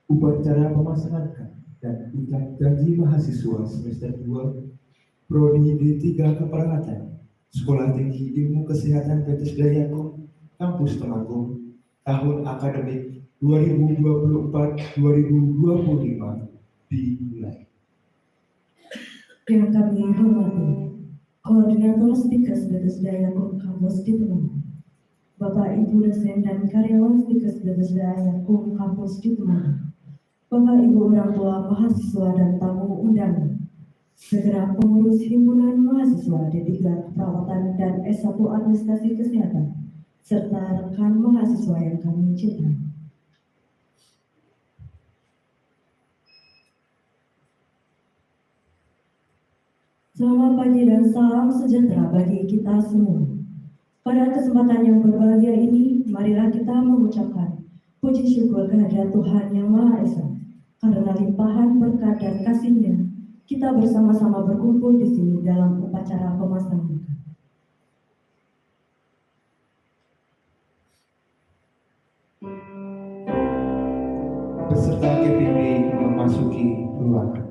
Upacara pemasangan dan ucap janji mahasiswa semester 2 Prodi D3 Keperawatan Sekolah Tinggi Ilmu Kesehatan Betes Dayakum Kampus Temanggung tahun akademik 2024-2025 dimulai. Yang kami hormati Koordinator Stikes Betes Dayakum Kampus di Temanggung, Bapak Ibu dosen dan karyawan Stikes Betes Dayakum Kampus di Temanggung, Bapak Ibu orang tua mahasiswa dan tamu undangan, segera pengurus himpunan mahasiswa D3 Keperawatan dan S1 Administrasi Kesehatan, serta rekan mahasiswa yang kami cintai. Selamat pagi dan salam sejahtera bagi kita semua. Pada kesempatan yang berbahagia ini, marilah kita mengucapkan puji syukur kehadirat Tuhan Yang Maha Esa. Karena limpahan berkat dan kasih-Nya, kita bersama-sama berkumpul di sini dalam upacara pemasangan. Peserta KPP memasuki ruangan.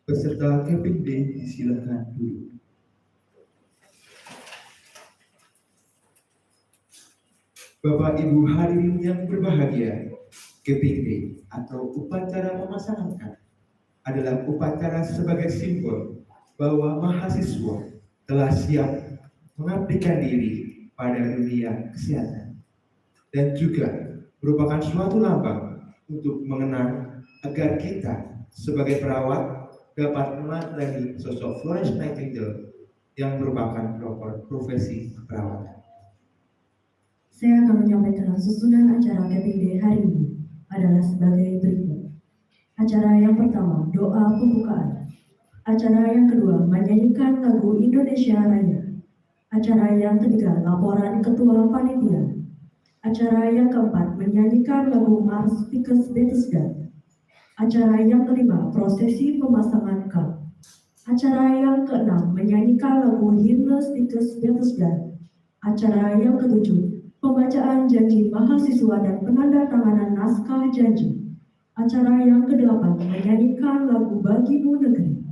Peserta KPD disilakan duduk. Bapak Ibu hadirin yang berbahagia, KPD atau upacara pemasangan adalah upacara sebagai simbol bahwa mahasiswa telah siap mengabdikan diri pada dunia kesehatan dan juga merupakan suatu lambang untuk mengenang agar kita sebagai perawat dapat meneladani sosok Florence Nightingale yang merupakan profesi keperawatan. Saya akan menyampaikan susunan acara KPD hari ini adalah sebagai berikut. Acara yang pertama, doa pembukaan. Acara yang kedua, menyanyikan lagu Indonesia Raya. Acara yang ketiga, laporan ketua panitia. Acara yang keempat, menyanyikan lagu Mars Tikus Bethesda. Acara yang kelima, prosesi pemasangan cup. Acara yang keenam, menyanyikan lagu himne Tikus Bethesda. Acara yang ketujuh, pembacaan janji mahasiswa dan penandatanganan naskah janji. Acara yang kedelapan, menyanyikan lagu Bagimu Negeri.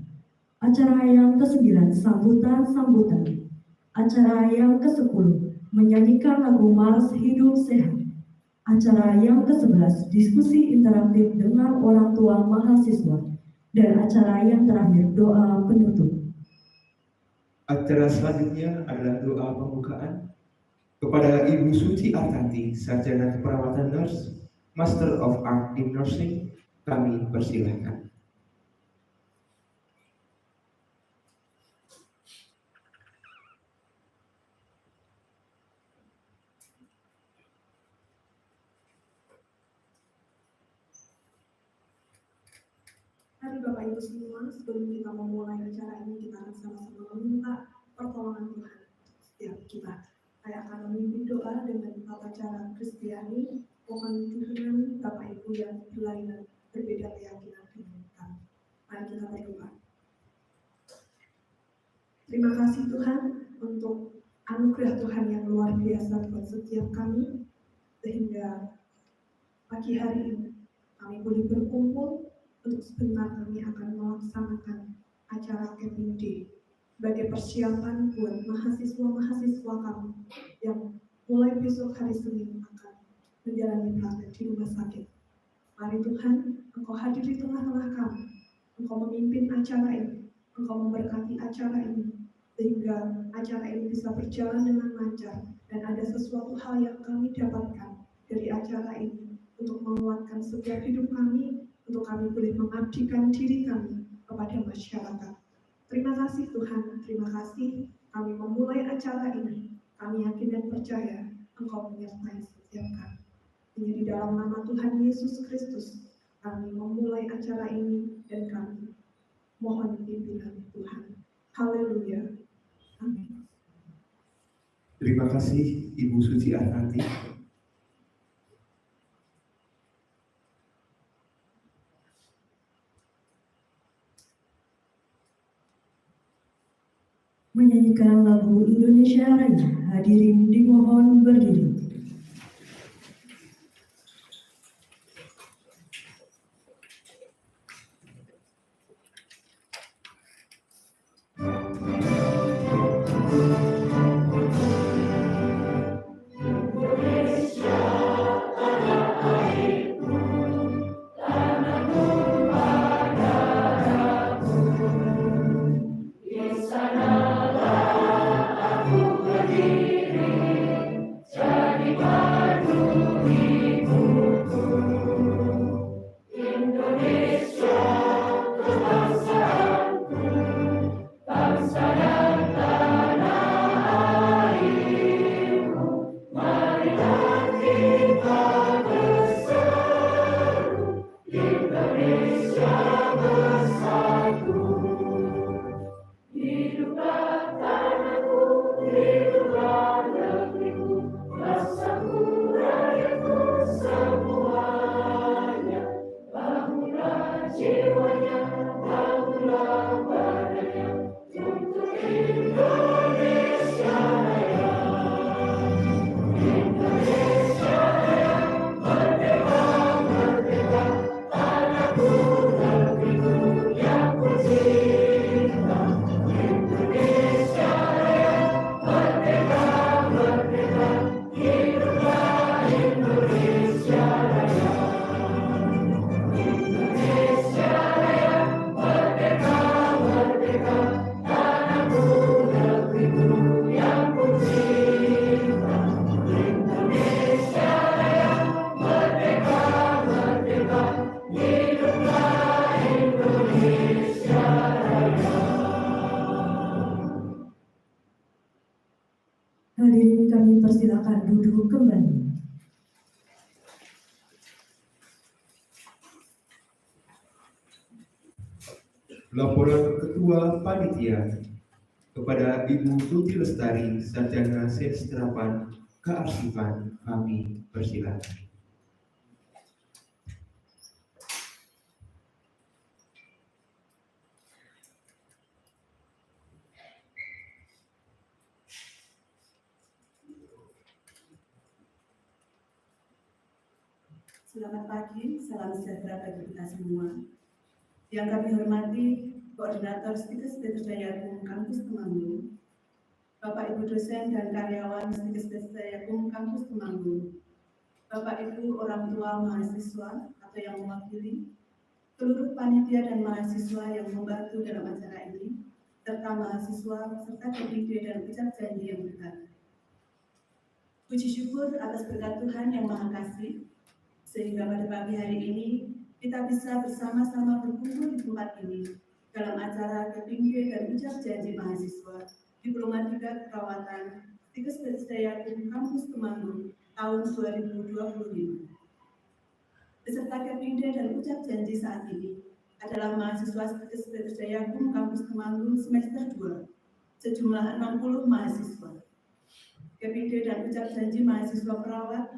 Acara yang ke-9, sambutan-sambutan. Acara yang ke-10, menyanyikan lagu Mars Hidup Sehat. Acara yang ke-11, diskusi interaktif dengan orang tua mahasiswa. Dan acara yang terakhir, doa penutup. Acara selanjutnya adalah doa pembukaan. Kepada Ibu Suci Artanti, Sarjana Keperawatan Nurse, Master of Art in Nursing, kami persilahkan. Mari Bapak Ibu semua, sebelum kita memulai acara ini, kita akan sama-sama meminta pertolongan Tuhan untuk setiap kita. Saya akan memimpin doa dengan tata cara Kristiani, mohon dukungan Bapak Ibu yang berlainan berbeda keyakinan dengan kita. Mari kita berdoa. Terima kasih Tuhan untuk anugerah Tuhan yang luar biasa buat setiap kami, sehingga pagi hari ini kami boleh berkumpul untuk sebentar kami akan melaksanakan acara Camping Day sebagai persiapan buat mahasiswa-mahasiswa kami yang mulai besok hari Senin akan menjalani praktek di rumah sakit. Mari Tuhan, Engkau hadir di tengah-tengah kami, Engkau memimpin acara ini, Engkau memberkati acara ini, sehingga acara ini bisa berjalan dengan lancar dan ada sesuatu hal yang kami dapatkan dari acara ini untuk menguatkan setiap hidup kami, untuk kami boleh mengabdikan diri kami kepada masyarakat. Terima kasih Tuhan, terima kasih kami memulai acara ini. Kami yakin dan percaya Engkau menyertai setiap kami. Hanya di dalam nama Tuhan Yesus Kristus kami memulai acara ini dan kami mohon pimpinan Tuhan. Haleluya. Amin. Terima kasih Ibu Suci Artanti. Menyanyikan lagu Indonesia Raya, hadirin dimohon berdiri. Hadirin kami persilakan duduk kembali. Laporan Ketua Panitia kepada Ibu Tuti Lestari, Sarjana Sastra Kearsipan, kami persilakan. Selamat pagi, salam sejahtera bagi kita semua. Yang kami hormati Koordinator Stikes Dayakum Kampus Temanggung, Bapak Ibu dosen dan karyawan Stikes Dayakum Kampus Temanggung, Bapak Ibu orang tua mahasiswa atau yang mewakili, seluruh panitia dan mahasiswa yang membantu dalam acara ini, serta mahasiswa serta DPD dan ucap janji yang berkata. Puji syukur atas berkat Tuhan yang Maha Kasih, sehingga pada pagi hari ini kita bisa bersama-sama berkumpul di tempat ini dalam acara KPMG dan ucap janji mahasiswa Diploma 3 Keperawatan Stikes Dayakum Kampus Temanggung tahun 2025. Peserta KPMG dan ucap janji saat ini adalah mahasiswa Stikes Dayakum Kampus Temanggung semester 2, sejumlah 60 mahasiswa. KPMG dan ucap janji mahasiswa perawat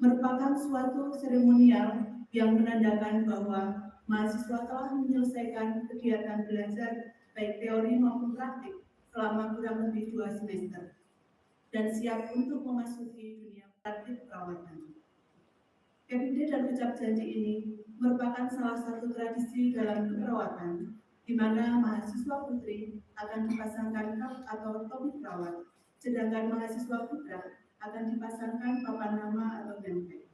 merupakan suatu seremonial yang menandakan bahwa mahasiswa telah menyelesaikan kegiatan belajar baik teori maupun praktik selama kurang lebih 2 semester dan siap untuk memasuki dunia praktik perawatan. KPD dan ucap janji ini merupakan salah satu tradisi dalam keperawatan di mana mahasiswa putri akan dipasangkan kap atau topi perawat, sedangkan mahasiswa putra akan dipasangkan papan nama atau name.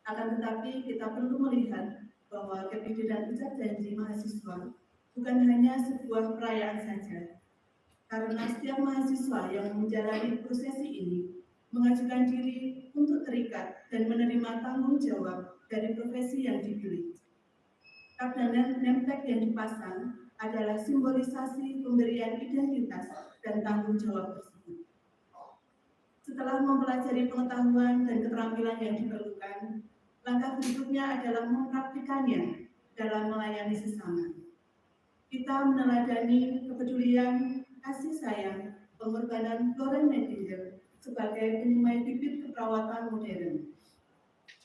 Akan tetapi kita perlu melihat bahwa KPD dan ucap janji mahasiswa bukan hanya sebuah perayaan saja, karena setiap mahasiswa yang menjalani prosesi ini mengajukan diri untuk terikat dan menerima tanggung jawab dari profesi yang dipilih. Kap dan name tag yang dipasang adalah simbolisasi pemberian identitas dan tanggung jawab tersebut. Setelah mempelajari pengetahuan dan keterampilan yang diperlukan, langkah berikutnya adalah mempraktikannya dalam melayani sesama. Kita meneladani kepedulian, kasih sayang, pengorbanan Florence Nightingale sebagai penyemai bibit keperawatan modern.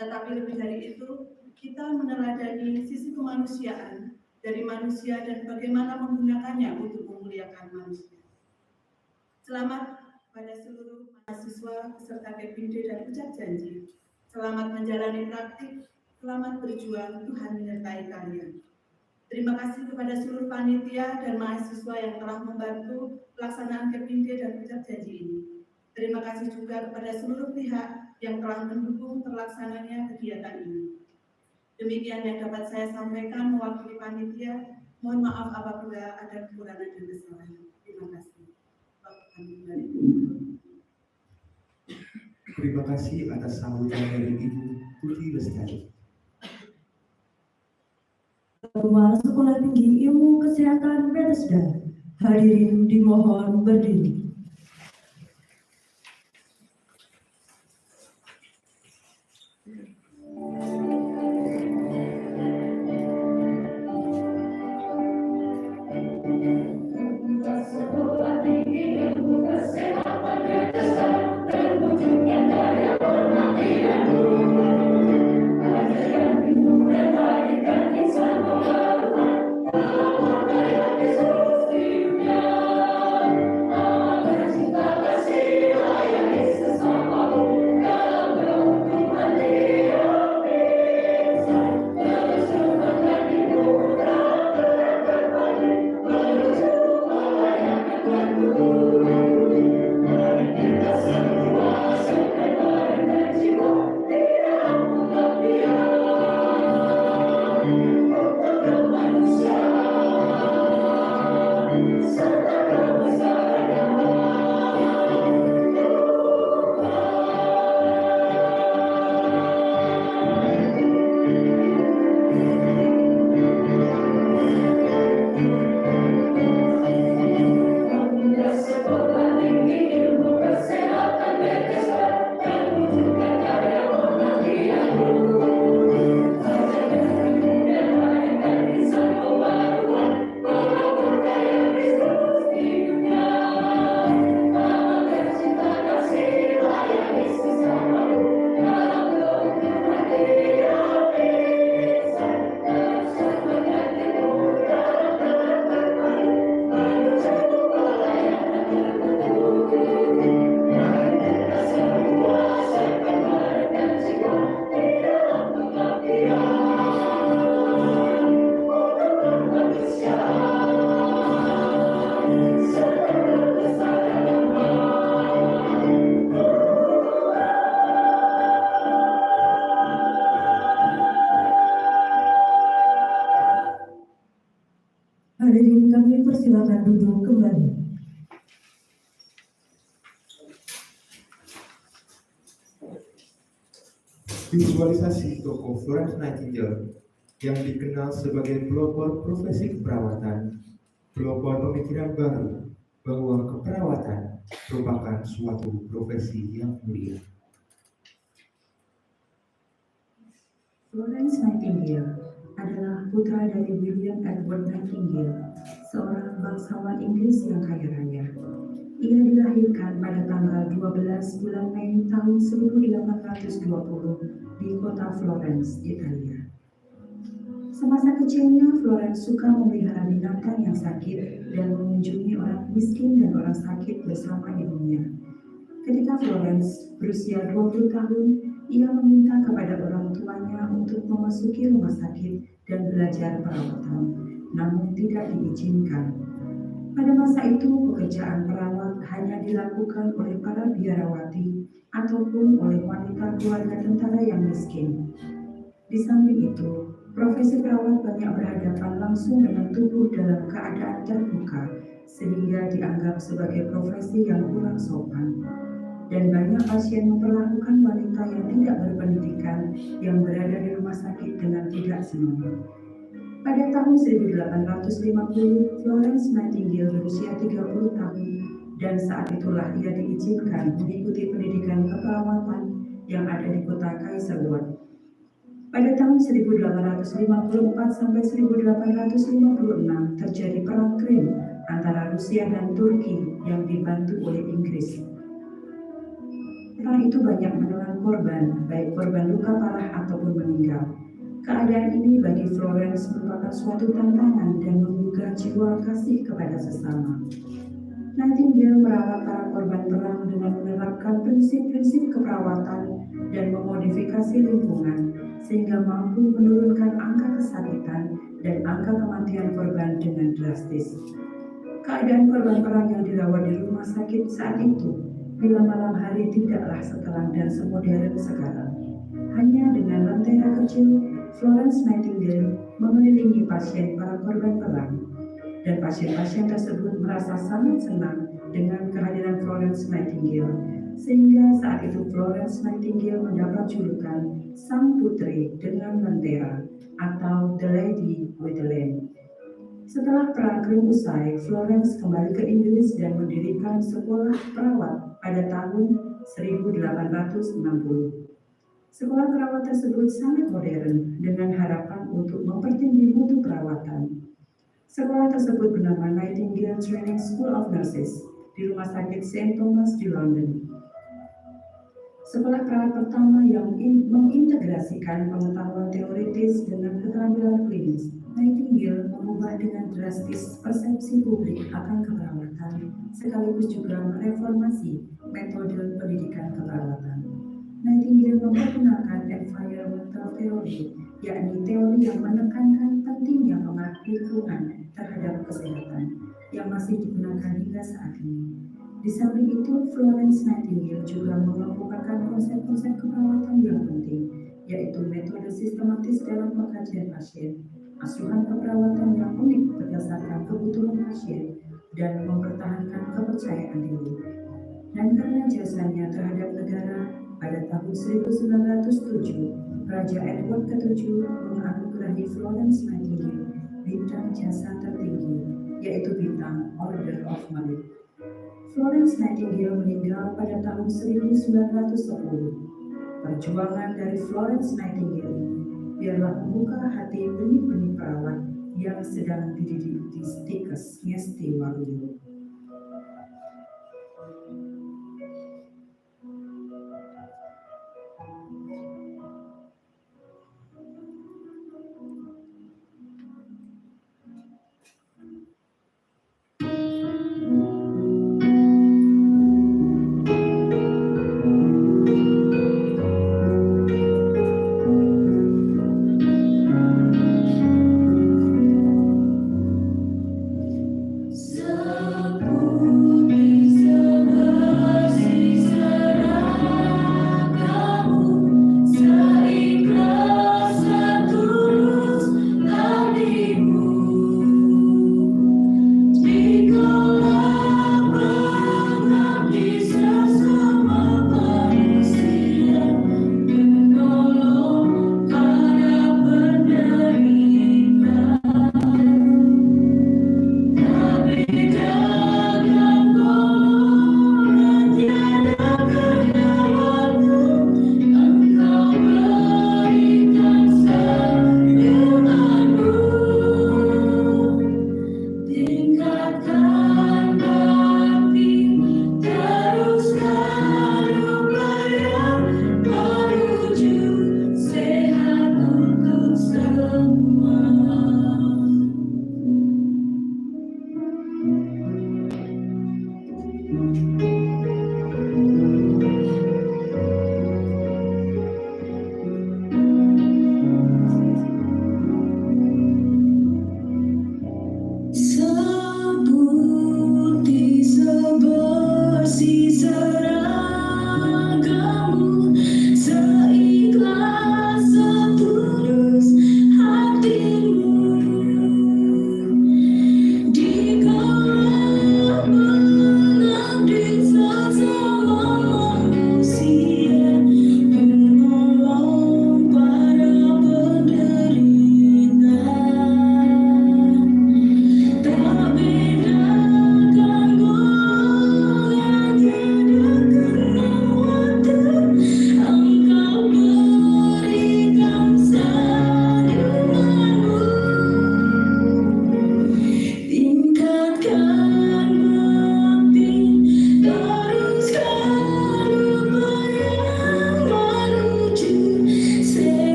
Tetapi lebih dari itu, kita meneladani sisi kemanusiaan dari manusia dan bagaimana menggunakannya untuk memuliakan manusia. Selamat pada seluruh mahasiswa peserta KPMG dan ucap janji. Selamat menjalani praktik, selamat berjuang, Tuhan menyertai kalian. Terima kasih kepada seluruh panitia dan mahasiswa yang telah membantu pelaksanaan KPMG dan ucap janji ini. Terima kasih juga kepada seluruh pihak yang telah mendukung terlaksananya kegiatan ini. Demikian yang dapat saya sampaikan mewakili panitia. Mohon maaf apabila ada kekurangan dan kesalahan. Terima kasih. Terima kasih atas sambutan dari Ibu Tuti Lestari. Ketua Sekolah Tinggi Ilmu Kesehatan Bethesda, hadirin dimohon berdiri. Terima kasih. Silakan duduk kembali. Visualisasi tokoh Florence Nightingale yang dikenal sebagai pelopor profesi keperawatan, pelopor pemikiran baru bahwa keperawatan merupakan suatu profesi yang mulia. Florence Nightingale adalah putra dari William Edward Nightingale, seorang bangsawan Inggris yang kaya raya. Ia dilahirkan pada tanggal 12 bulan Mei tahun 1820 di kota Florence, Italia. Semasa kecilnya, Florence suka memelihara binatang yang sakit dan mengunjungi orang miskin dan orang sakit bersama ibunya. Ketika Florence berusia 20 tahun, ia meminta kepada orang tuanya untuk memasuki rumah sakit dan belajar perawatan, namun tidak diizinkan. Pada masa itu, pekerjaan perawat hanya dilakukan oleh para biarawati ataupun oleh wanita keluarga tentara yang miskin. Di samping itu, profesi perawat banyak berhadapan langsung dengan tubuh dalam keadaan terbuka, sehingga dianggap sebagai profesi yang kurang sopan. Dan banyak pasien memperlakukan wanita yang tidak berpendidikan yang berada di rumah sakit dengan tidak senonoh. Pada tahun 1850, Florence Nightingale berusia 30 tahun dan saat itulah ia diizinkan mengikuti pendidikan keperawatan yang ada di kota Kaiserslautern. Pada tahun 1854 sampai 1856 terjadi perang Krim antara Rusia dan Turki yang dibantu oleh Inggris. Perang itu banyak menelan korban, baik korban luka parah ataupun meninggal. Keadaan ini bagi Florence merupakan suatu tantangan dan menggugah jiwa kasih kepada sesama. Nightingale merawat para korban perang dengan menerapkan prinsip-prinsip keperawatan dan memodifikasi lingkungan sehingga mampu menurunkan angka kesakitan dan angka kematian korban dengan drastis. Keadaan korban perang yang dirawat di rumah sakit saat itu bila malam hari tidaklah seterang dan semodern sekarang. Hanya dengan lentera kecil, Florence Nightingale mengelilingi pasien para korban perang. Dan pasien-pasien tersebut merasa sangat senang dengan kehadiran Florence Nightingale. Sehingga saat itu Florence Nightingale mendapat julukan Sang Putri dengan Lentera atau The Lady with the Lamp. Setelah Perang Krim usai, Florence kembali ke Inggris dan mendirikan sekolah perawat pada tahun 1860. Sekolah perawat tersebut sangat modern dengan harapan untuk mempertinggi mutu perawatan. Sekolah tersebut bernama Nightingale Training School of Nurses di Rumah Sakit St. Thomas di London. Sekolah perawat pertama yang mengintegrasikan pengetahuan teoritis dengan keterampilan klinis. Nightingale mengubah dengan drastis persepsi publik akan keperawatan, sekaligus juga mereformasi metode pendidikan keperawatan. Nightingale memperkenalkan environmental theory, yakni teori yang menekankan pentingnya pengaruh lingkungan terhadap kesehatan, yang masih digunakan hingga saat ini. Di samping itu, Florence Nightingale juga mengemukakan konsep-konsep keperawatan yang penting, yaitu metode sistematis dalam pengkajian pasien, asuhan keperawatan yang unik berdasarkan kebutuhan pasien, dan mempertahankan kepercayaan diri. Dan karena jasanya terhadap negara, pada tahun 1907, Raja Edward VII menganugerahi Florence Nightingale bintang jasa tertinggi, yaitu bintang Order of Merit. Florence Nightingale meninggal pada tahun 1910. Perjuangan dari Florence Nightingale ini biarlah membuka hati benih-benih perawat yang sedang dididik di Stickers, Ngesti Waluyo. So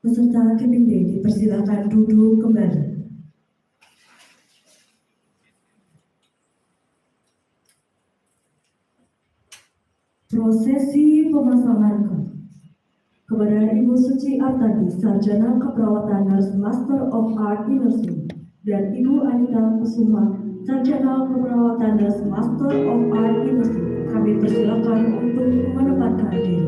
Peserta KPD dipersilakan duduk kembali. Prosesi pemasangan kepada Ibu Suci Artadi, Sarjana Keperawatan Nurse Master of Art in Nursing, dan Ibu Anita Kusuma, Sarjana Keperawatan Nurse Master of Art in Nursing. Kami persilakan untuk menempatkan diri.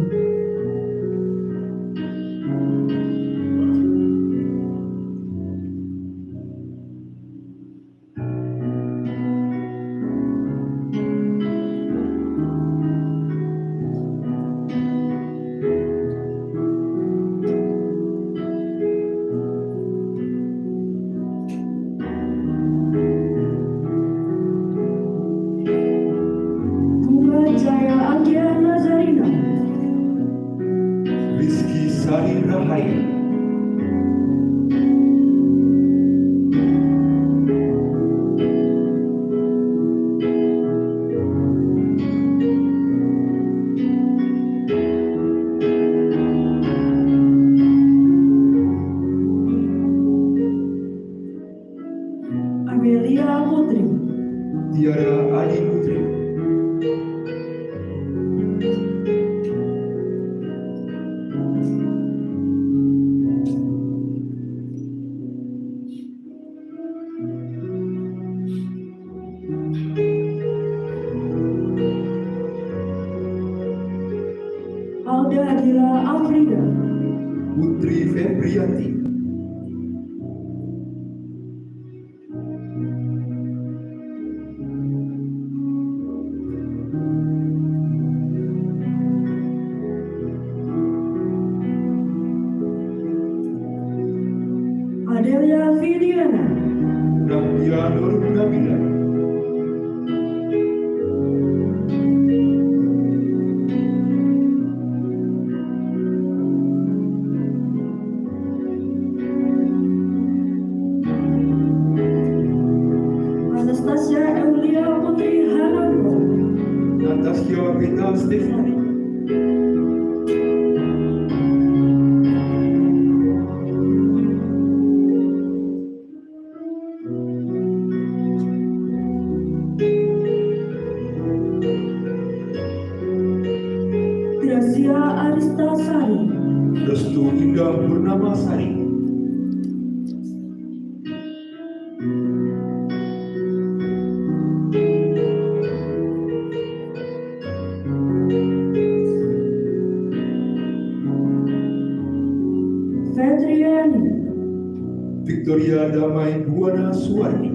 Bunga Jaya Anggia Nazarina, Rizky Sari Rahaya, Amelia Putri, Tiara Adi Putri, Alda Adila Afrida, Putri Febrianti, Adelia Fidiana, Nabila Nur Nabila, Anastasia Eulia Putri Hananto, Natasha Beta Stefani, Gracia Arista Sari, Restu Indah Purnama Sari, Fetriani, Victoria Damai Buana Suwardi,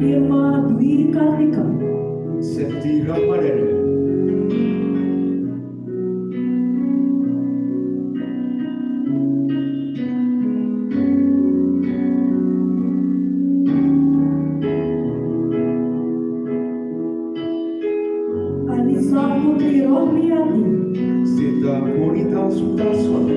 Irma Dwi Kartika, Septi Ramadhani, Anissa Putri Rohmiati, Sita Bonita Sutarsono,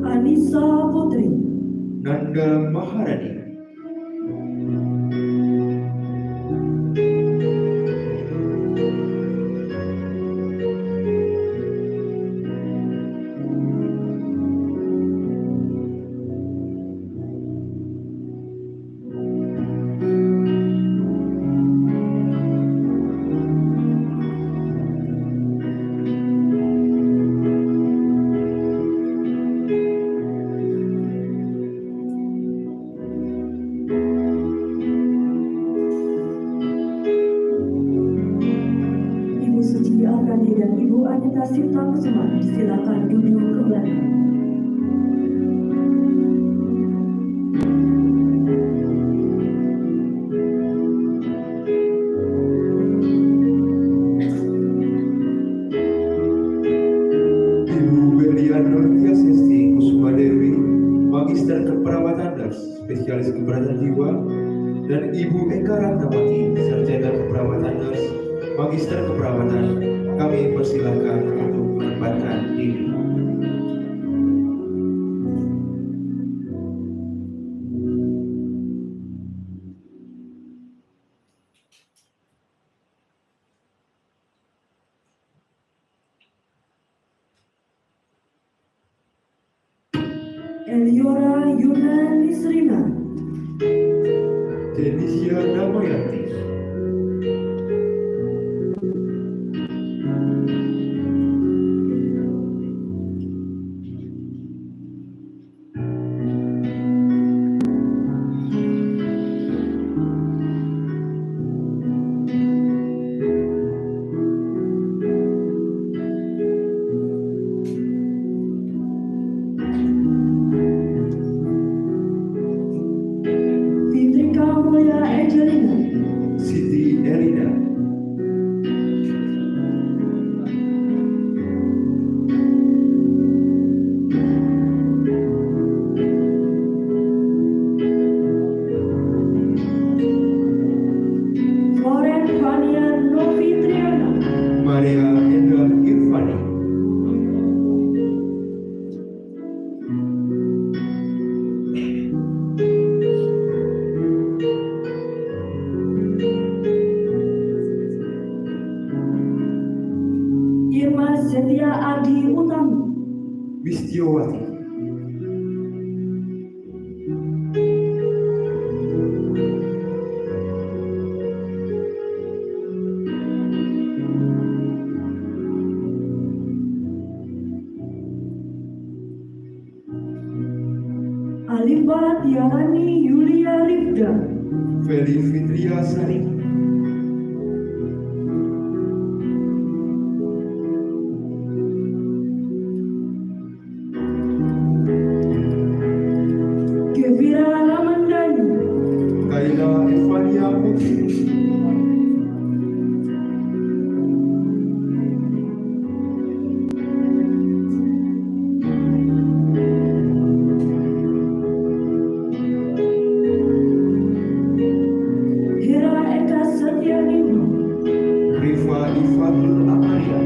Anissa Putri, Nanda Maharani, Ibu Suci Artadi dan Ibu Anita Sinta Kusuma, silakan duduk kembali. Ibu Belia Nurtia Sesti Kusuma Dewi, Magister Keperawatan spesialis keperawatan jiwa, dan Ibu Eka Ratnawati, sarjana keperawatan nurse, magister keperawatan. Kami persilakan untuk menempatkan diri. Eliora Yuna Nisrina, Denisia Damayanti, Fitrika Mulya Angelina, Siti Erina, Floren Fania Novitriana, Maria Enda Irfani, Irma Setia Adi Utami, Wistiowati, Alifa Tiarani Yulia Rifda, Feli Fitria Sari, Kevira Ramandani, Kaila Evania Putri, Hera Eka Setianino, Rifa Ifatul Amalia,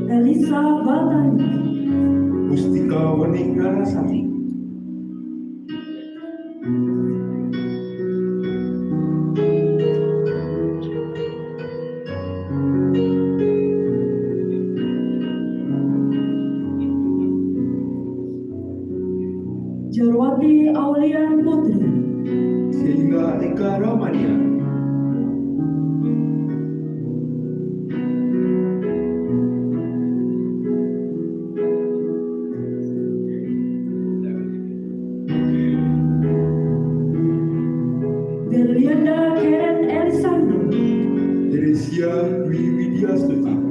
Elisa Batani, Mustika Waninggarasati, Jarwati Aulian Putri, Sheila Eka Ramania, Berlianda Karen Elisandro, Teresia Dwi Widyastuti,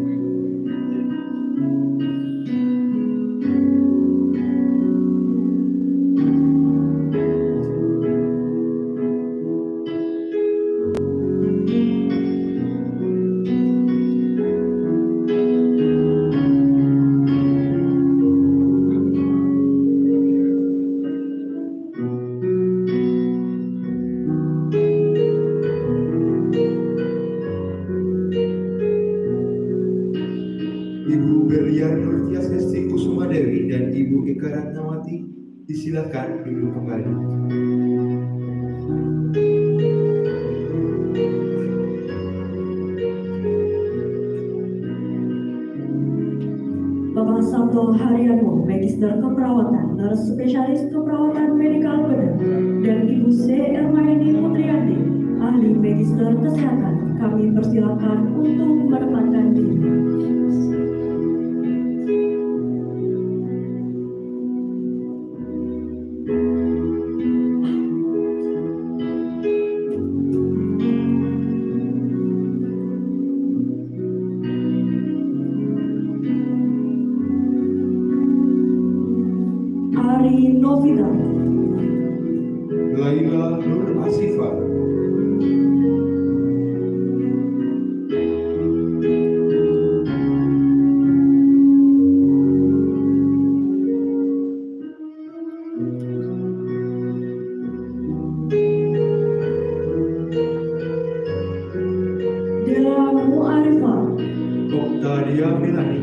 Ibu Belia Nurtiasesti Kusuma Dewi dan Ibu Eka Ratnawati disilakan duduk kembali. Bapak Sabto Haryano, Magister Keperawatan, Nurse Spesialis Keperawatan Medikal Bedah, dan Ibu C. Ermayani Putriyanti, Ahli Magister Kesehatan. Kami persilakan untuk menempatkan diri. Ari Novita, Laila Nur Asifa, Nadia Melani,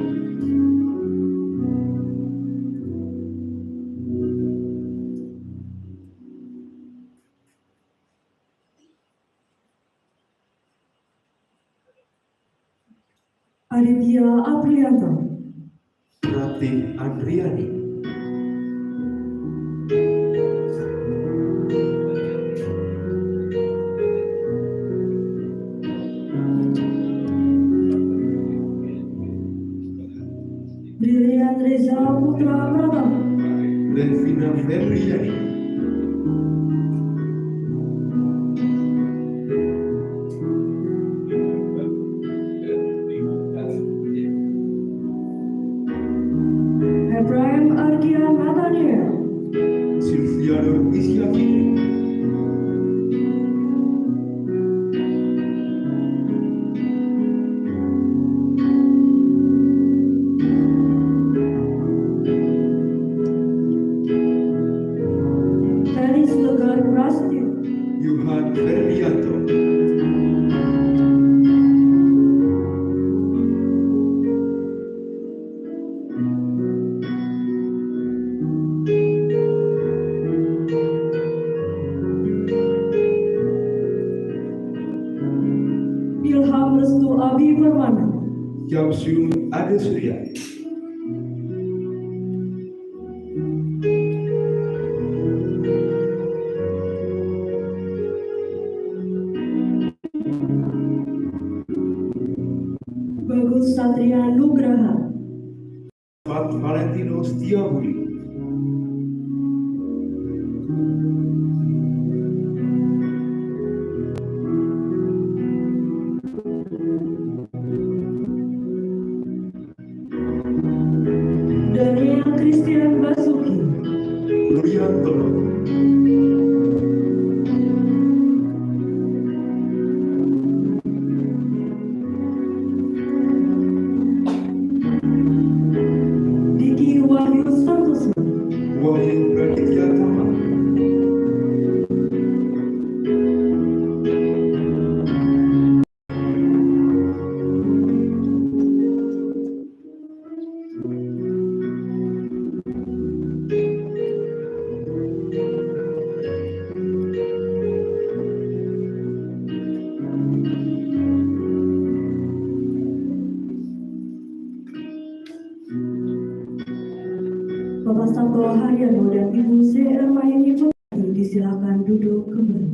Aditya Aprianto, Rati Andriani, Brilian Reza Putra Pratama, Levina Febriani, Ibrahim Arkian Nathaniel, Sylvia Nurisia Fitri, Felis Tegar Prasetyo, Yuhan Ferdianto, Ilham Restu Abi Permana, Syamsul Ade Surya, Bagus Satria Nugraha, Fat Valentino Setiabudi, Daniel Christian Basuki, Nuriantono, Diki Wahyu Santoso, Wahyu Raditya Tama, Bapak Santo Haryono dan Ibu C. Ermaini Putri disilakan duduk kembali.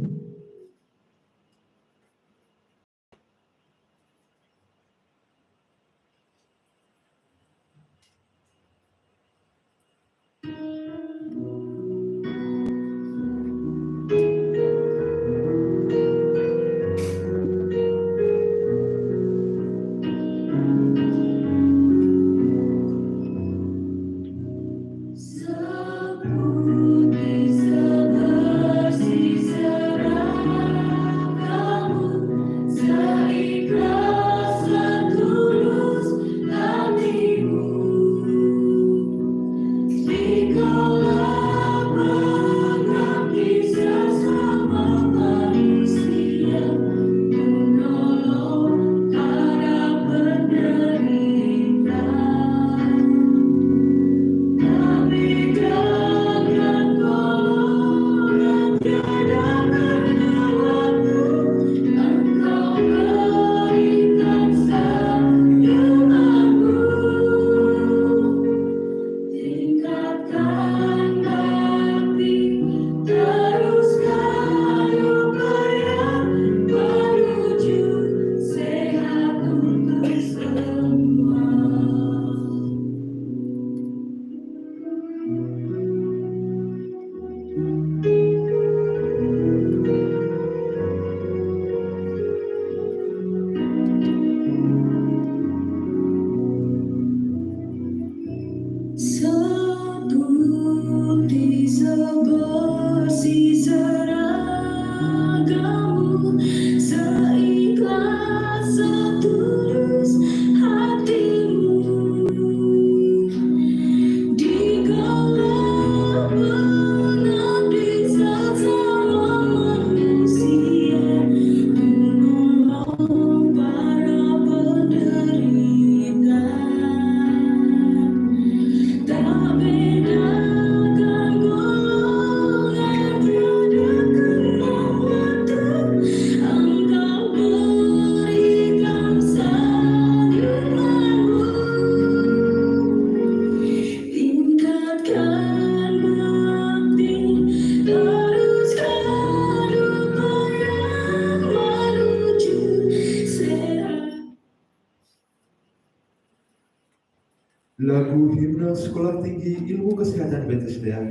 Tinggi Ilmu Kesehatan Bethesda.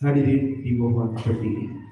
Hadirin dimohon berdiri.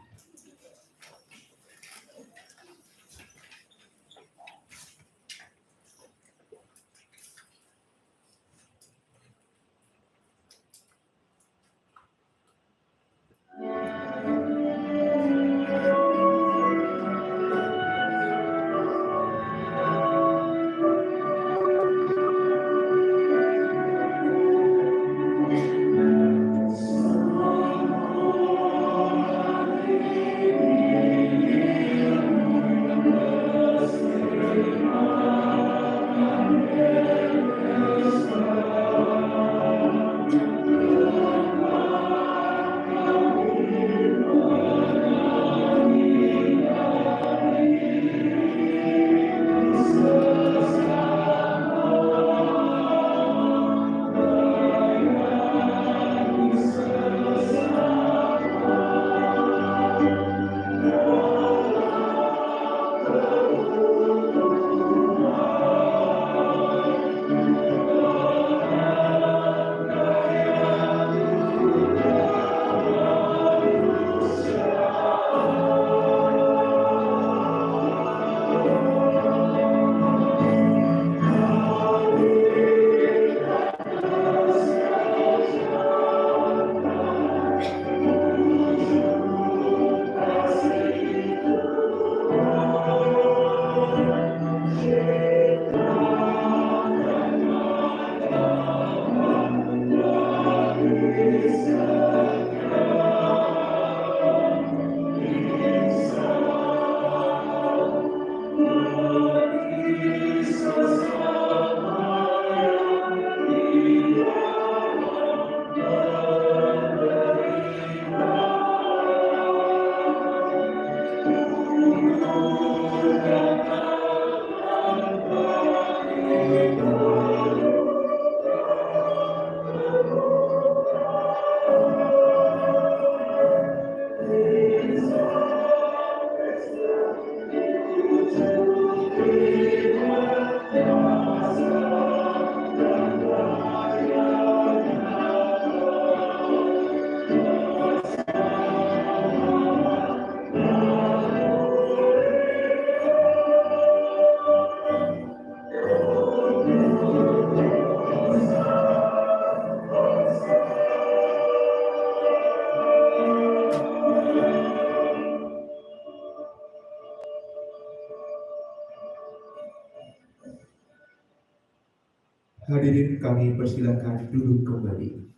Hadirin kami persilakan duduk kembali.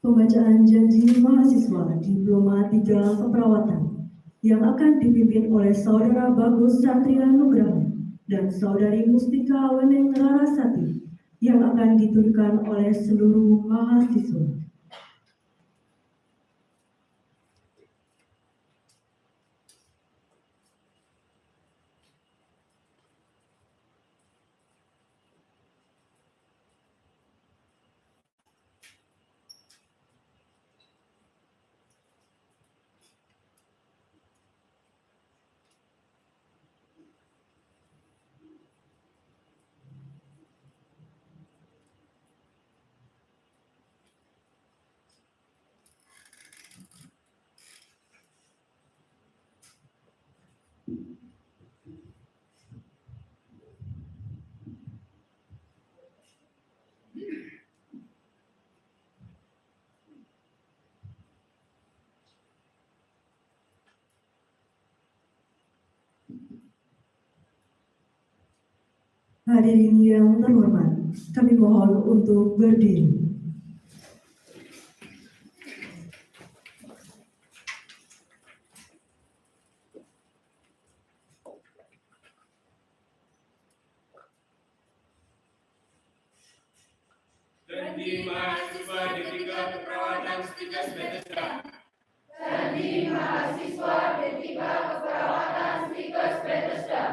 Pembacaan janji mahasiswa Diploma 3 Keperawatan yang akan dipimpin oleh Saudara Bagus Satria Nugraha dan Saudari Mustika Weneng Larasati yang akan diturunkan oleh seluruh mahasiswa. Hadirin yang terhormat, kami mohon untuk berdiri. Janji mahasiswa D3 Keperawatan Stikes Bethesda. Janji mahasiswa D3 Keperawatan Stikes Bethesda.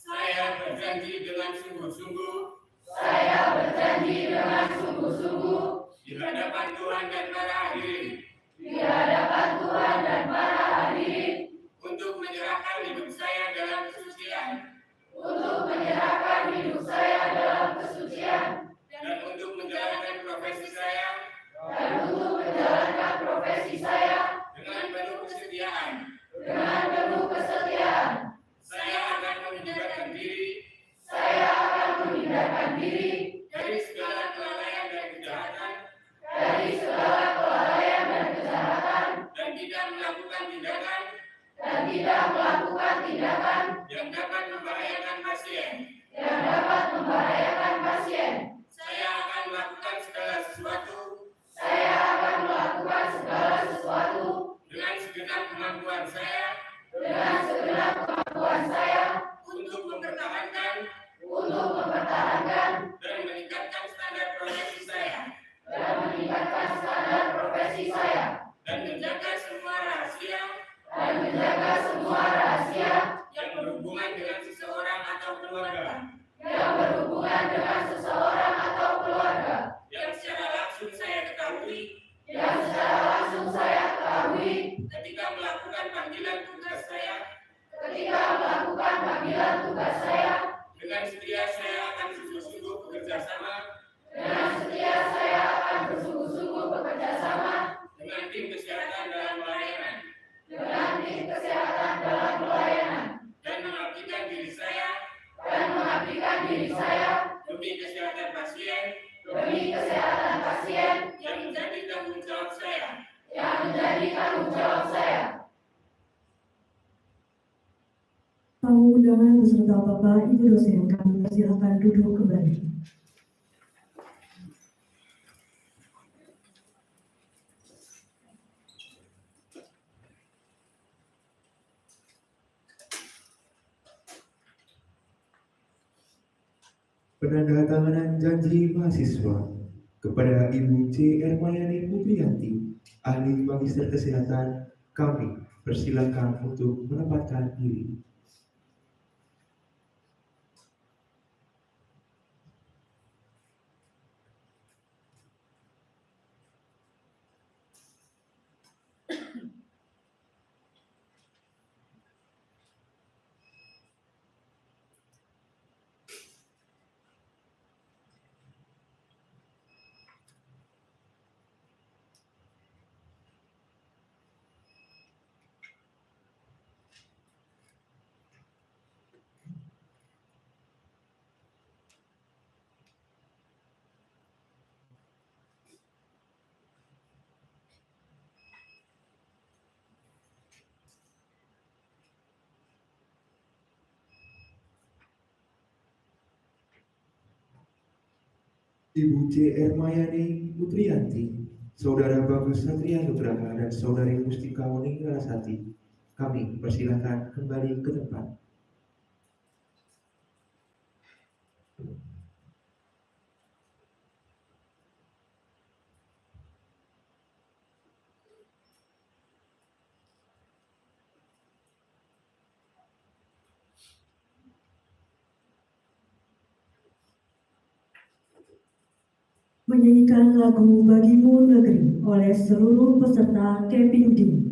Saya berjanji dengan sungguh-sungguh. Saya berjanji dengan sungguh-sungguh. Di hadapan Tuhan dan para hadirin. Di hadapan Tuhan dan para hadirin. Untuk menyerahkan hidup saya dalam kesucian membenarkan diri dari segala kelalaian dan kejahatan, dan tidak melakukan tindakan yang dapat membahayakan pasien. Saya akan melakukan segala sesuatu dengan segenap kemampuan saya untuk mempertahankan dan meningkatkan standar profesi saya dan menjaga semua rahasia yang berhubungan dengan seseorang atau keluarga yang secara langsung saya ketahui ketika melakukan panggilan tugas saya. Dengan setia saya akan sungguh-sungguh bekerja sama dengan tim kesehatan dalam pelayanan dan mengabdikan diri saya demi kesehatan pasien yang menjadi tanggung jawab saya. Tamu undangan beserta Bapak Ibu dosen kami persilakan duduk kembali. Penandatanganan janji mahasiswa kepada Ibu C. Ermayani Putriyanti, ahli magister kesehatan, kami persilakan untuk menempatkan diri. Ibu C. Ermayani Putriyanti, Saudara Bagus Satria Nugraha, dan Saudari Mustika Wuning Larasati, kami persilakan kembali ke tempat. Menyanyikan lagu Bagimu Negeri oleh seluruh peserta Kepingdi.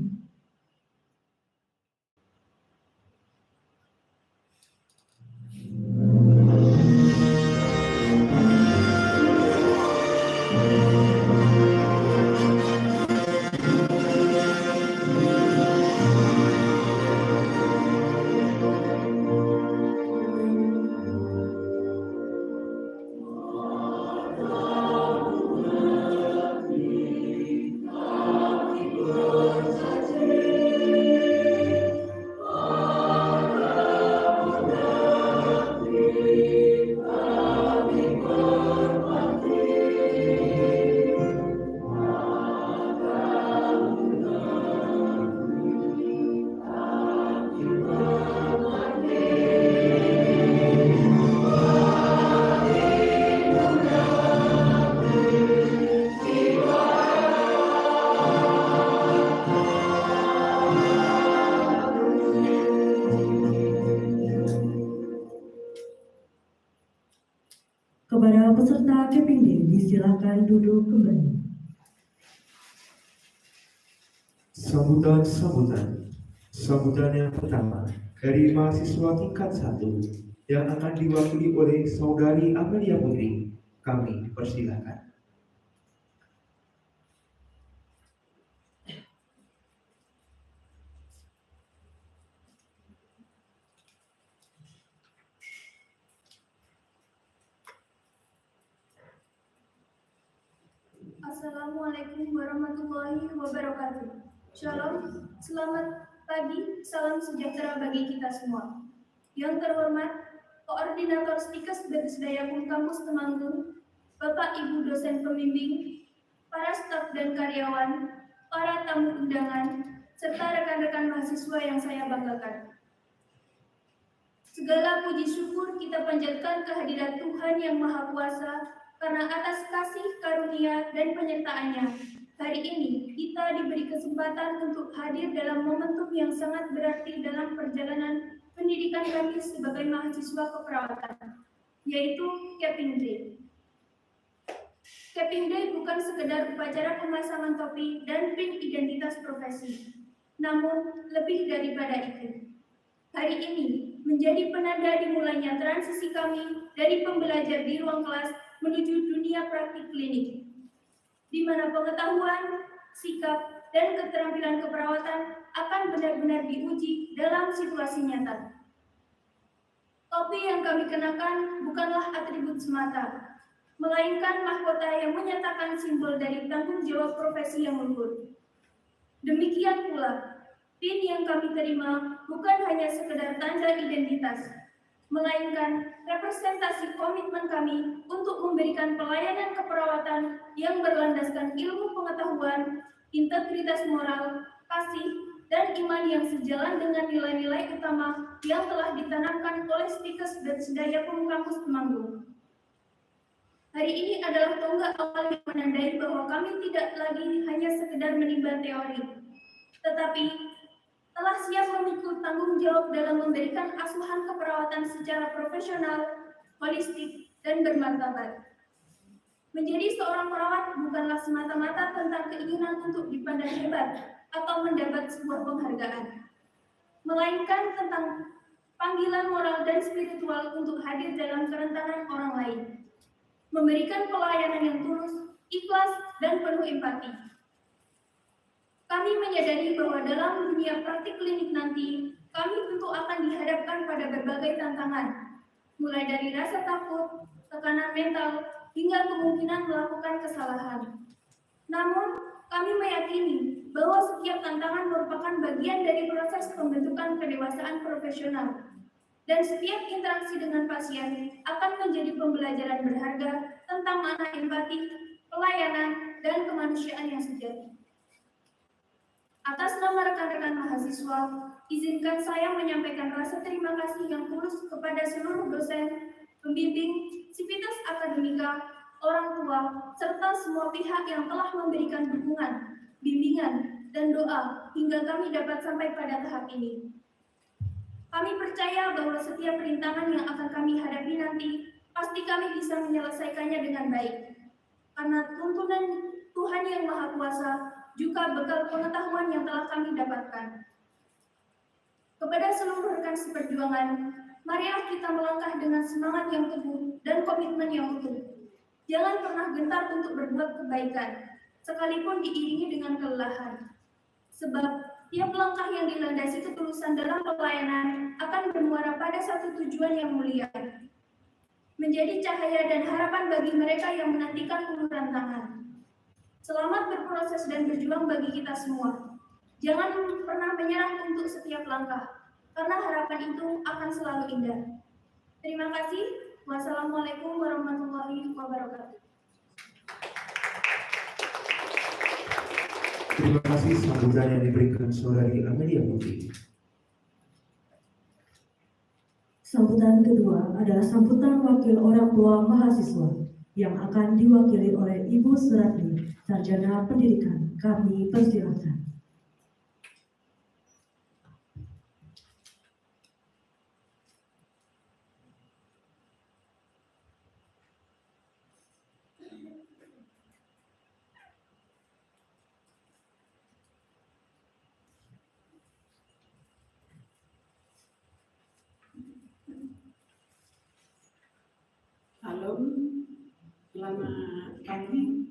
Kepada peserta Kepingdi, disilakan duduk kembali. Sambutan yang pertama dari mahasiswa tingkat 1 yang akan diwakili oleh Saudari Amelia Putri, kami persilakan. Assalamualaikum warahmatullahi wabarakatuh. Shalom, selamat pagi, salam sejahtera bagi kita semua. Yang terhormat, Koordinator Stikes Berdesdayakum Kampus Temanggung, Bapak Ibu dosen pembimbing, para staf dan karyawan, para tamu undangan, serta rekan-rekan mahasiswa yang saya banggakan. Segala puji syukur kita panjatkan kehadirat Tuhan Yang Maha Kuasa karena atas kasih karunia dan penyertaannya. Hari ini kita diberi kesempatan untuk hadir dalam momentum yang sangat berarti dalam perjalanan pendidikan kami sebagai mahasiswa keperawatan, yaitu Capping Day. Capping Day bukan sekedar upacara pemasangan topi dan pin identitas profesi, namun lebih daripada itu. Hari ini menjadi penanda dimulainya transisi kami dari pembelajar di ruang kelas menuju dunia praktik klinik, di mana pengetahuan, sikap, dan keterampilan keperawatan akan benar-benar diuji dalam situasi nyata. Topi yang kami kenakan bukanlah atribut semata, melainkan mahkota yang menyatakan simbol dari tanggung jawab profesi yang luhur. Demikian pula, PIN yang kami terima bukan hanya sekedar tanda identitas, melainkan representasi komitmen kami untuk memberikan pelayanan keperawatan yang berlandaskan ilmu pengetahuan, integritas moral, kasih, dan iman yang sejalan dengan nilai-nilai utama yang telah ditanamkan oleh Stikes Berdesdayakum Kampus Temanggung. Hari ini adalah tonggak awal yang menandai bahwa kami tidak lagi hanya sekedar menimba teori, tetapi telah siap memikul tanggung jawab dalam memberikan asuhan keperawatan secara profesional, holistik, dan bermartabat. Menjadi seorang perawat bukanlah semata-mata tentang keinginan untuk dipandang hebat atau mendapat sebuah penghargaan, melainkan tentang panggilan moral dan spiritual untuk hadir dalam kerentanan orang lain, memberikan pelayanan yang tulus, ikhlas, dan penuh empati. Kami menyadari bahwa dalam dunia praktik klinik nanti, kami tentu akan dihadapkan pada berbagai tantangan, mulai dari rasa takut, tekanan mental, hingga kemungkinan melakukan kesalahan. Namun, kami meyakini bahwa setiap tantangan merupakan bagian dari proses pembentukan kedewasaan profesional, dan setiap interaksi dengan pasien akan menjadi pembelajaran berharga tentang makna empati, pelayanan, dan kemanusiaan yang sejati. Atas nama rekan-rekan mahasiswa, izinkan saya menyampaikan rasa terima kasih yang tulus kepada seluruh dosen, pembimbing, sivitas akademika, orang tua, serta semua pihak yang telah memberikan dukungan, bimbingan, dan doa hingga kami dapat sampai pada tahap ini. Kami percaya bahwa setiap rintangan yang akan kami hadapi nanti, pasti kami bisa menyelesaikannya dengan baik. Karena tuntunan Tuhan Yang Maha Kuasa juga bekal pengetahuan yang telah kami dapatkan. Kepada seluruh rekan seperjuangan, marilah kita melangkah dengan semangat yang teguh dan komitmen yang utuh. Jangan pernah gentar untuk berbuat kebaikan, sekalipun diiringi dengan kelelahan. Sebab tiap langkah yang dilandasi ketulusan dalam pelayanan akan bermuara pada satu tujuan yang mulia, menjadi cahaya dan harapan bagi mereka yang menantikan uluran tangan. Selamat berproses dan berjuang bagi kita semua. Jangan pernah menyerah untuk setiap langkah, karena harapan itu akan selalu indah. Terima kasih. Wassalamualaikum warahmatullahi wabarakatuh. Terima kasih sambutan yang diberikan Saudari Amelia Putri. Sambutan kedua adalah sambutan wakil orang tua mahasiswa yang akan diwakili oleh Ibu Suratni, Sarjana Pendidikan. Kami persilakan. Halo, selamat pagi,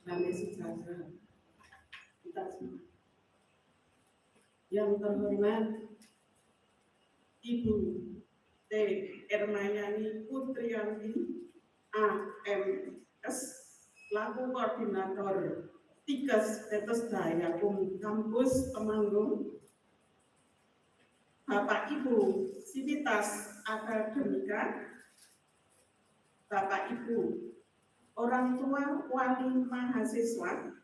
damai sejahtera kita semua. Yang terhormat Ibu T. Ermayani Putriyanti, AMS, selaku koordinator Tikes Tetes Dayakum Kampus Temanggung, Bapak Ibu Sivitas Akademika, Bapak Ibu orang tua wali mahasiswa,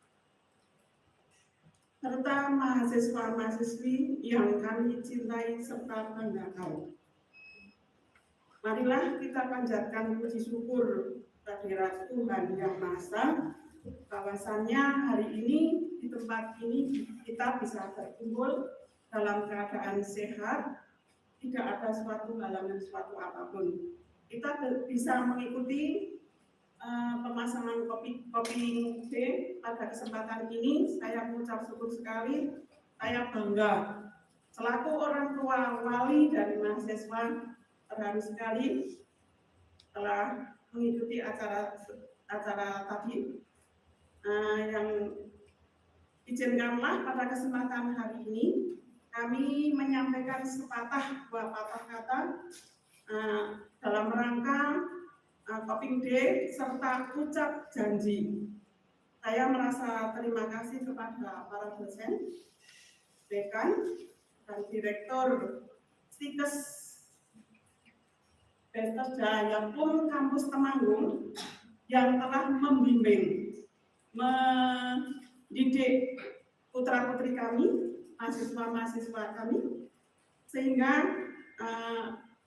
serta mahasiswa-mahasiswi yang kami cintai serta banggakan. Marilah kita panjatkan puji syukur kehadirat Tuhan Yang Maha Esa, bahwasannya hari ini di tempat ini kita bisa berkumpul dalam keadaan sehat, tidak ada suatu halangan suatu apapun. Kita bisa mengikuti pemasangan kopi D pada kesempatan ini. Saya mengucap syukur sekali, saya bangga selaku orang tua wali dari mahasiswa, terharu sekali telah mengikuti acara tadi. Yang izinkanlah pada kesempatan hari ini kami menyampaikan sepatah dua patah kata dalam rangka Koping D serta ucap janji. Saya merasa terima kasih kepada para dosen, dekan, dan direktur Tikes Tetes Dayakum Kampus Temanggung yang telah membimbing, mendidik putra-putri kami, mahasiswa-mahasiswa kami, sehingga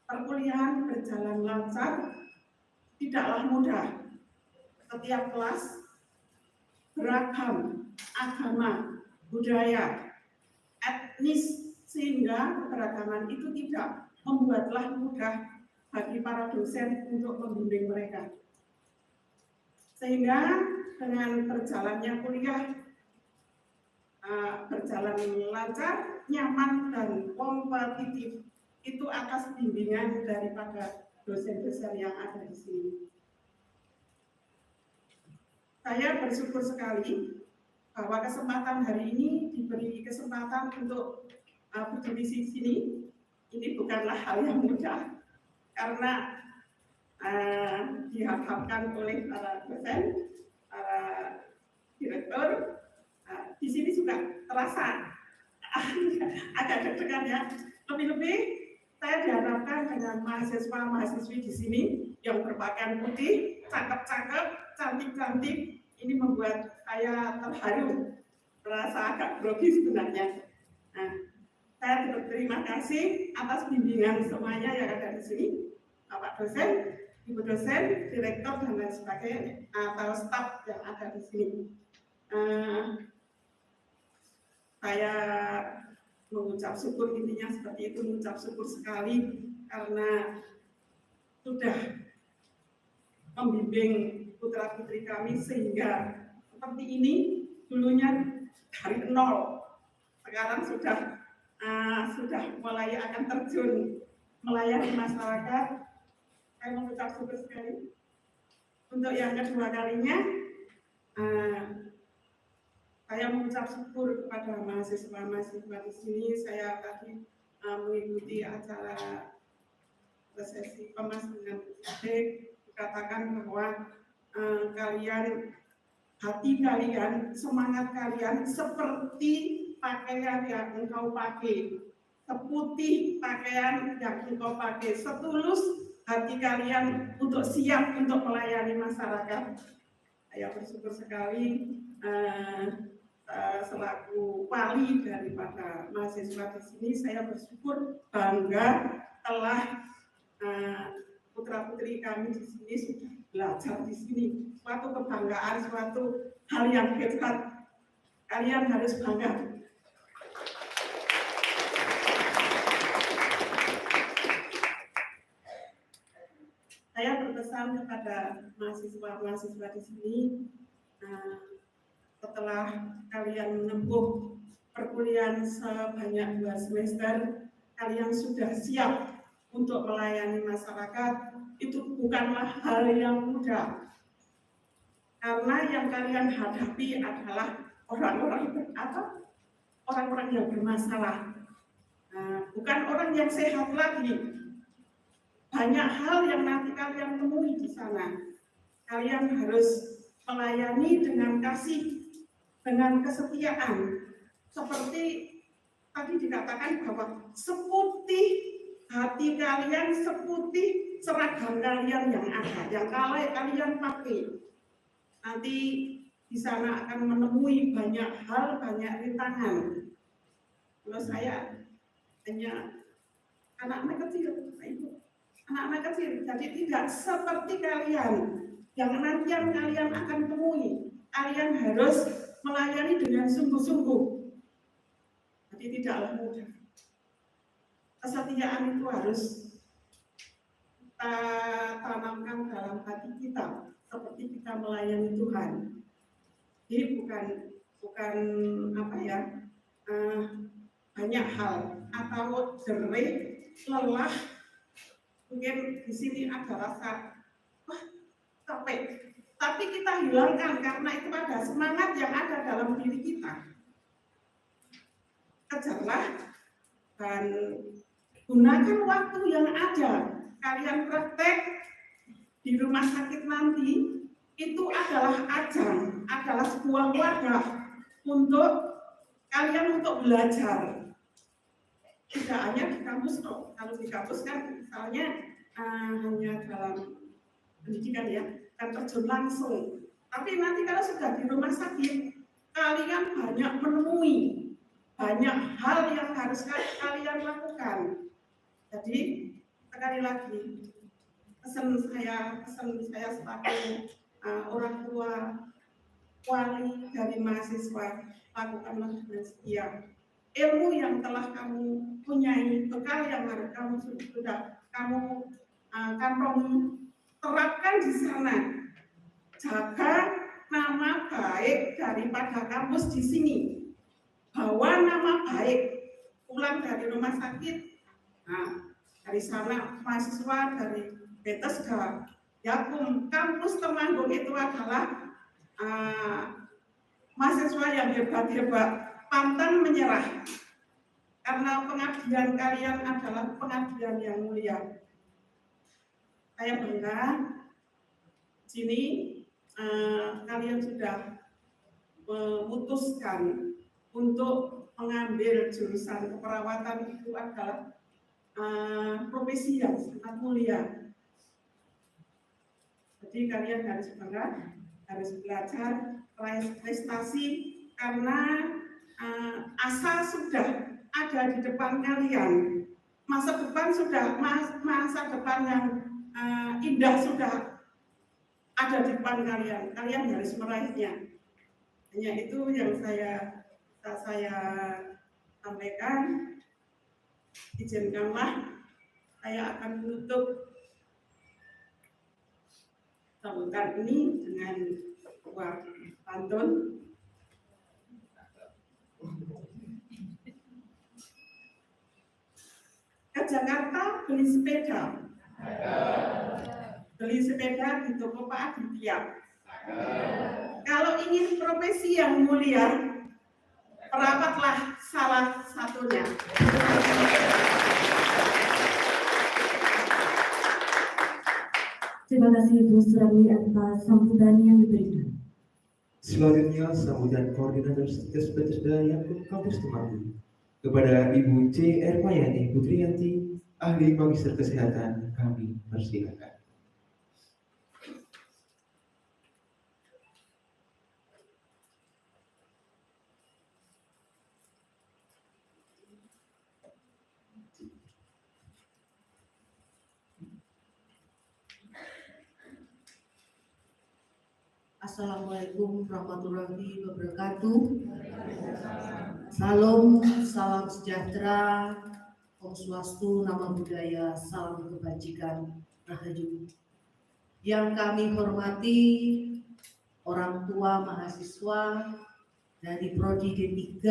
perkuliahan berjalan lancar. Tidaklah mudah. Setiap kelas beragam agama, budaya, etnis, sehingga keberagaman itu tidak membuatlah mudah bagi para dosen untuk membimbing mereka. Sehingga dengan berjalannya kuliah berjalan lancar, nyaman, dan kompetitif itu atas bimbingan daripada dosen-dosen yang ada di sini. Saya bersyukur sekali bahwa kesempatan hari ini diberi kesempatan untuk berdiri di sini. Ini bukanlah hal yang mudah karena dihadapkan oleh para dosen, para direktur. Di sini juga terasa agak deg-degan ya. Lebih-lebih saya diharapkan dengan mahasiswa-mahasiswi di sini yang berpakaian putih, cakep-cakep, cantik-cantik, ini membuat saya terharu, merasa agak grogi sebenarnya. Nah, saya berterima kasih atas bimbingan semuanya yang ada di sini, Bapak dosen, Ibu dosen, direktur, dan lain sebagainya, atau staf yang ada di sini. Saya mengucap syukur, intinya seperti itu, mengucap syukur sekali karena sudah membimbing putra-putri kami sehingga seperti ini. Dulunya dari nol, sekarang sudah mulai akan terjun melayani masyarakat. Saya mengucap syukur sekali. Untuk yang kedua kalinya, saya mengucap syukur kepada mahasiswa-mahasiswa di sini. Saya tadi mengikuti acara resepsi pemasangan adik, dikatakan bahwa kalian, hati kalian, semangat kalian seperti pakaian yang engkau pakai, seputih pakaian yang engkau pakai, setulus hati kalian untuk siap untuk melayani masyarakat. Saya bersyukur sekali selaku wali daripada mahasiswa di sini. Saya bersyukur bangga telah putra-putri kami di sini sudah belajar di sini. Suatu kebanggaan, suatu hal yang hebat. Kalian harus bangga. Saya berpesan kepada mahasiswa-mahasiswa di sini, setelah kalian menempuh perkuliahan sebanyak 2 semester, kalian sudah siap untuk melayani masyarakat. Itu bukanlah hal yang mudah, karena yang kalian hadapi adalah orang-orang yang bermasalah, bukan orang yang sehat lagi. Banyak hal yang nanti kalian temui di sana. Kalian harus melayani dengan kasih, dengan kesetiaan. Seperti tadi dikatakan bahwa seputih hati kalian, seputih seragam kalian yang ada, yang kalau kalian pakai. Nanti di sana akan menemui banyak hal, banyak rintangan. Kalau saya hanya anak-anak kecil, anak-anak kecil, jadi tidak seperti kalian yang nanti yang kalian akan temui. Kalian harus melayani dengan sungguh-sungguh. Jadi tidaklah mudah. Kesetiaan itu harus kita tanamkan dalam hati kita, seperti kita melayani Tuhan. Jadi bukan apa ya, banyak hal atau jerih, lelah. Mungkin di sini ada rasa wah capek, tapi kita hilangkan karena itu ada semangat yang ada dalam diri kita. Kejarlah dan gunakan waktu yang ada. Kalian praktek di rumah sakit nanti itu adalah ajang, adalah sebuah wadah untuk kalian untuk belajar. Tidak hanya di kampus toh. Kalau di kampus kan misalnya hanya dalam pendidikan ya, dan terjun langsung. Tapi nanti kalau sudah di rumah sakit, kalian banyak menemui banyak hal yang harus kalian lakukan. Jadi sekali lagi pesan saya selaku orang tua, wali dari mahasiswa, lakukanlah dengan setia. Ilmu yang telah kamu punyai, bekal yang kamu sudah kamu kantongi, terapkan di sana. Jaga nama baik daripada kampus di sini. Bawa nama baik pulang dari rumah sakit. Nah, dari sana mahasiswa dari Bethesda, Yakum, kampus Temanggung itu adalah mahasiswa yang hebat-hebat. Pantang menyerah, karena pengabdian kalian adalah pengabdian yang mulia. Saya bangga, sini kalian sudah memutuskan untuk mengambil jurusan keperawatan. Itu adalah profesi yang sangat mulia. Jadi kalian harus bangga, harus belajar, prestasi, karena asa sudah ada di depan kalian, masa depan yang indah sudah ada di depan kalian. Kalian harus meraihnya. Hanya itu yang saya sampaikan. Izinkanlah saya akan menutup sambutan ini dengan sebuah pantun. Ke Jakarta beli sepeda. Beli sepeda di toko Pak Aditya. Kalau ingin profesi yang mulia, perawatlah salah satunya. Terima kasih Ibu Surawi atas sambutan yang diberikan. Selanjutnya sambutan koordinator Stikes Bethesda Yakum Kampus Temanggung kepada Ibu C. Ermayani Putriyanti, ahli magister kesehatan, kami persilakan. Assalamualaikum warahmatullahi wabarakatuh. Salam sejahtera, Om Swastiastu, Namo Buddhaya, salam kebajikan, Rahayu. Yang kami hormati orang tua mahasiswa dari Prodi D3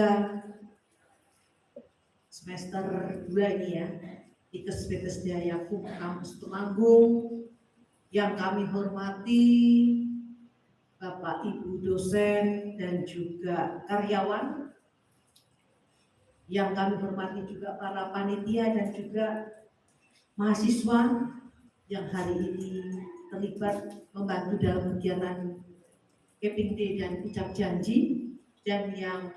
semester 2 ini ya, IKES Bethesda Yakum Kampus Temanggung. Yang kami hormati Bapak Ibu dosen dan juga karyawan, yang kami hormati juga para panitia dan juga mahasiswa yang hari ini terlibat membantu dalam kegiatan Keping D dan ucap janji, dan yang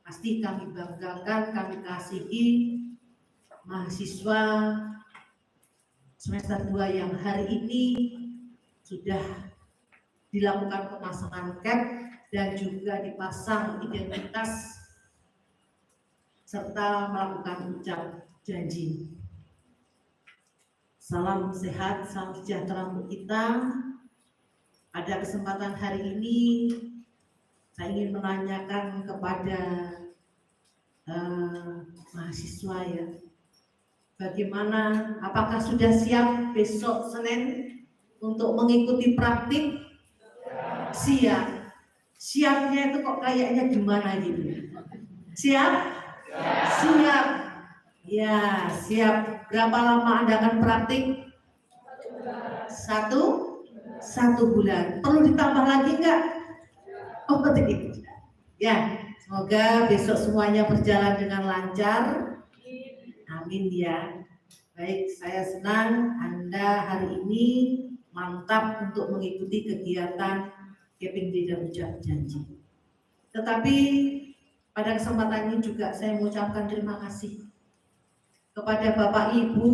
pasti kami banggakan, kami kasihi mahasiswa semester 2 yang hari ini sudah dilakukan pemasangan cap dan juga dipasang identitas serta melakukan ucap janji. Salam sehat, salam sejahtera untuk kita. Pada kesempatan hari ini saya ingin menanyakan kepada mahasiswa ya, bagaimana, apakah sudah siap besok Senin untuk mengikuti praktik? Siap. Siapnya itu kok kayaknya gimana gitu? Siap? Siap. Ya, siap. Berapa lama Anda akan praktik? Satu bulan. Perlu ditambah lagi enggak? Oh, tidak. Ya, semoga besok semuanya berjalan dengan lancar. Amin ya. Baik, saya senang Anda hari ini mantap untuk mengikuti kegiatan Keping D dan ucap janji. Tetapi pada kesempatan ini juga saya mengucapkan terima kasih kepada Bapak Ibu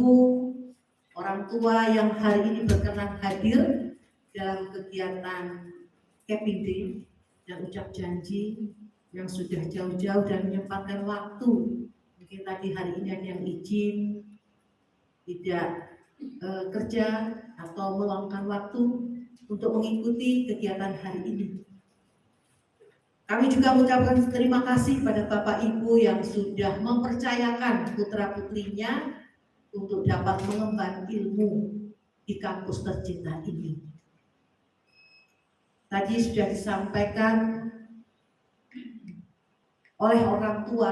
orang tua yang hari ini berkenan hadir dalam kegiatan Keping D dan ucap janji, yang sudah jauh-jauh dan menyempatkan waktu. Mungkin tadi hari ini ada yang izin tidak kerja atau meluangkan waktu untuk mengikuti kegiatan hari ini. Kami juga mengucapkan terima kasih pada Bapak Ibu yang sudah mempercayakan putra-putrinya untuk dapat mengemban ilmu di kampus tercinta ini. Tadi sudah disampaikan oleh orang tua,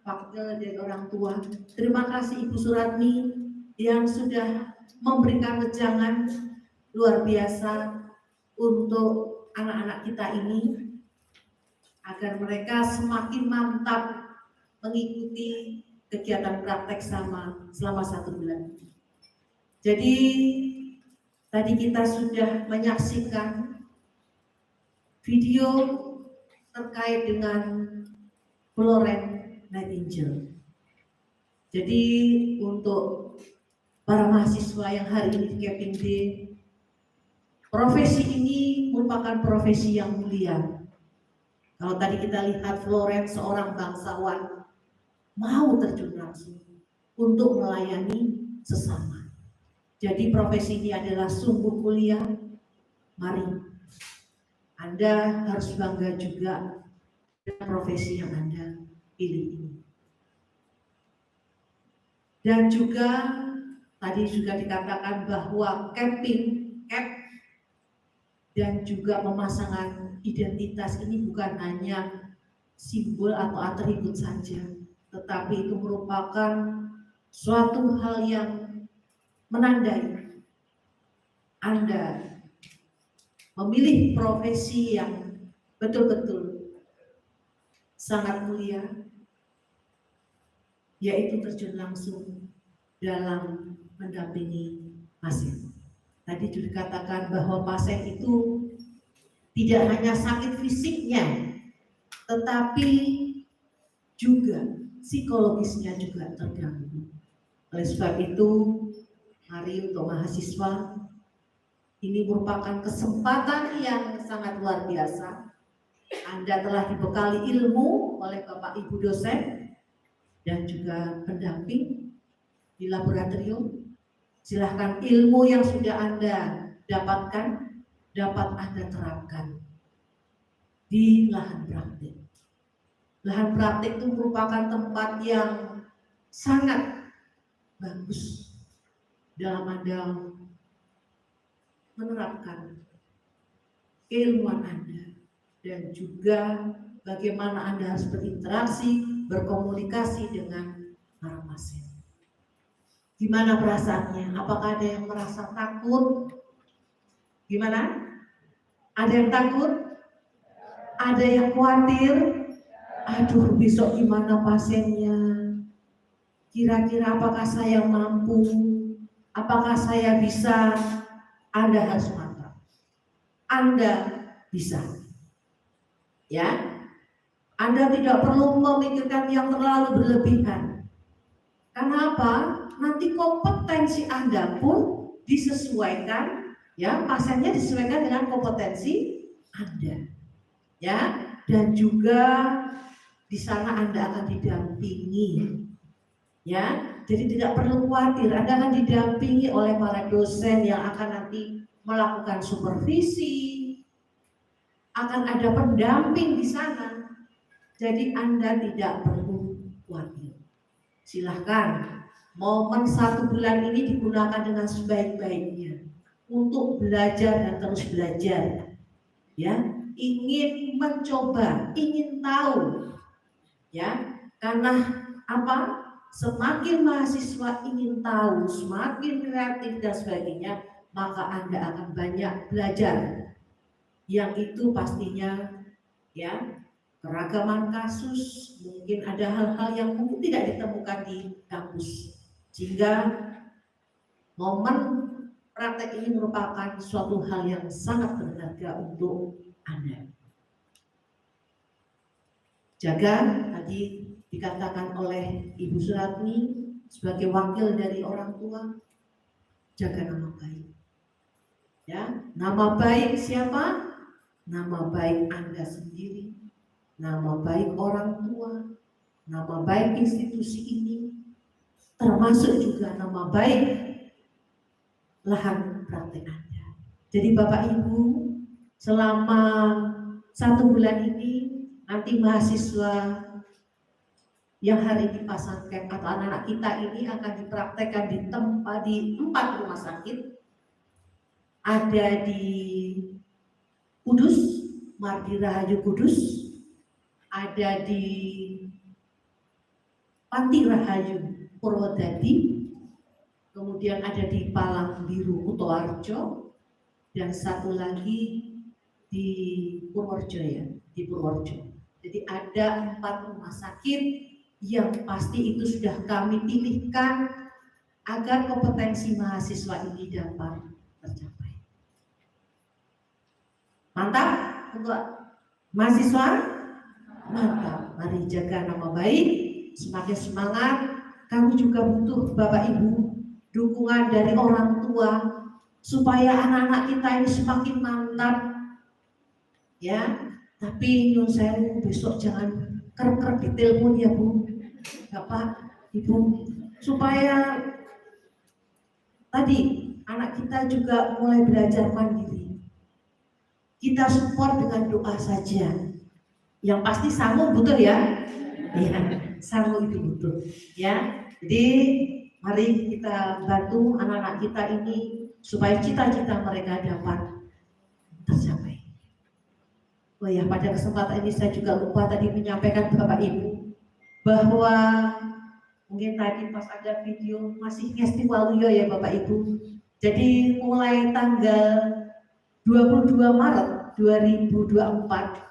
wakil dari orang tua. Terima kasih Ibu Suratmi yang sudah memberikan wejangan luar biasa untuk anak-anak kita ini, agar mereka semakin mantap mengikuti kegiatan praktek selama 1 bulan. Jadi tadi kita sudah menyaksikan video terkait dengan Florence Nightingale. Jadi untuk para mahasiswa yang hari ini di Keping D, profesi ini merupakan profesi yang mulia. Kalau tadi kita lihat Florence, seorang bangsawan, mau terjun langsung untuk melayani sesama. Jadi profesi ini adalah sungguh mulia. Mari Anda harus bangga juga dengan profesi yang Anda pilih ini. Dan juga tadi juga dikatakan bahwa camping, dan juga pemasangan identitas ini bukan hanya simbol atau atribut saja, tetapi itu merupakan suatu hal yang menandai Anda memilih profesi yang betul-betul sangat mulia, yaitu terjun langsung dalam mendampingi pasien. Tadi juga dikatakan bahwa pasien itu tidak hanya sakit fisiknya, tetapi juga psikologisnya juga terganggu. Oleh sebab itu, mari untuk mahasiswa, ini merupakan kesempatan yang sangat luar biasa. Anda telah dibekali ilmu oleh Bapak Ibu dosen dan juga pendamping di laboratorium. Silahkan ilmu yang sudah Anda dapatkan dapat Anda terapkan di lahan praktik. Lahan praktik itu merupakan tempat yang sangat bagus dalam Anda menerapkan keilmuan Anda dan juga bagaimana Anda harus berinteraksi, berkomunikasi dengan para pasien. Gimana perasaannya? Apakah ada yang merasa takut? Gimana? Ada yang takut? Ada yang khawatir? Aduh, besok gimana pasiennya? Kira-kira apakah saya mampu? Apakah saya bisa? Anda harus mantap. Anda bisa. Ya, Anda tidak perlu memikirkan yang terlalu berlebihan. Karena apa? Nanti kompetensi Anda pun disesuaikan, ya, pasiennya disesuaikan dengan kompetensi Anda. Ya, dan juga di sana Anda akan didampingi. Ya, jadi tidak perlu khawatir, Anda akan didampingi oleh para dosen yang akan nanti melakukan supervisi, akan ada pendamping di sana. Jadi Anda tidak perlu khawatir. Silahkan, momen 1 bulan ini digunakan dengan sebaik-baiknya untuk belajar dan terus belajar. Ya, ingin mencoba, ingin tahu. Ya, karena apa? Semakin mahasiswa ingin tahu, semakin kreatif dan sebagainya, maka Anda akan banyak belajar. Yang itu pastinya, ya, keragaman kasus, mungkin ada hal-hal yang mungkin tidak ditemukan di kampus. Sehingga momen praktek ini merupakan suatu hal yang sangat berharga untuk Anda. Jaga, tadi dikatakan oleh Ibu Suratni sebagai wakil dari orang tua, jaga nama baik. Ya, nama baik siapa? Nama baik Anda sendiri, nama baik orang tua, nama baik institusi ini, termasuk juga nama baik lahan praktek Anda. Jadi Bapak Ibu, selama 1 bulan ini nanti mahasiswa yang hari ini pasang camp atau anak-anak kita ini akan dipraktekkan di 4 rumah sakit. Ada di Kudus, Mardi Rahayu Kudus, ada di Panti Rahayu Purwodadi, kemudian ada di Palang Biru Kutoarjo, dan satu lagi di Purworejo, ya, di Purworejo. Jadi ada 4 rumah sakit yang pasti itu sudah kami pilihkan agar kompetensi mahasiswa ini dapat tercapai. Mantap untuk mahasiswa? Mantap. Mari jaga nama baik, semakin semangat. Kami juga butuh Bapak Ibu dukungan dari orang tua supaya anak-anak kita ini semakin mantap. Ya, tapi nyun sewu besok jangan kerep-kerep di telepon ya Bu, Bapak, Ibu, supaya tadi anak kita juga mulai belajar mandiri. Kita support dengan doa saja. Yang pasti sanggup betul ya? Ya, sanggup itu betul. Ya, jadi mari kita bantu anak-anak kita ini supaya cita-cita mereka dapat tercapai. Oh ya, pada kesempatan ini saya juga lupa tadi menyampaikan Bapak Ibu bahwa mungkin tadi pas ada video masih ngesti waluyo ya Bapak Ibu. Jadi mulai tanggal 22 Maret 2024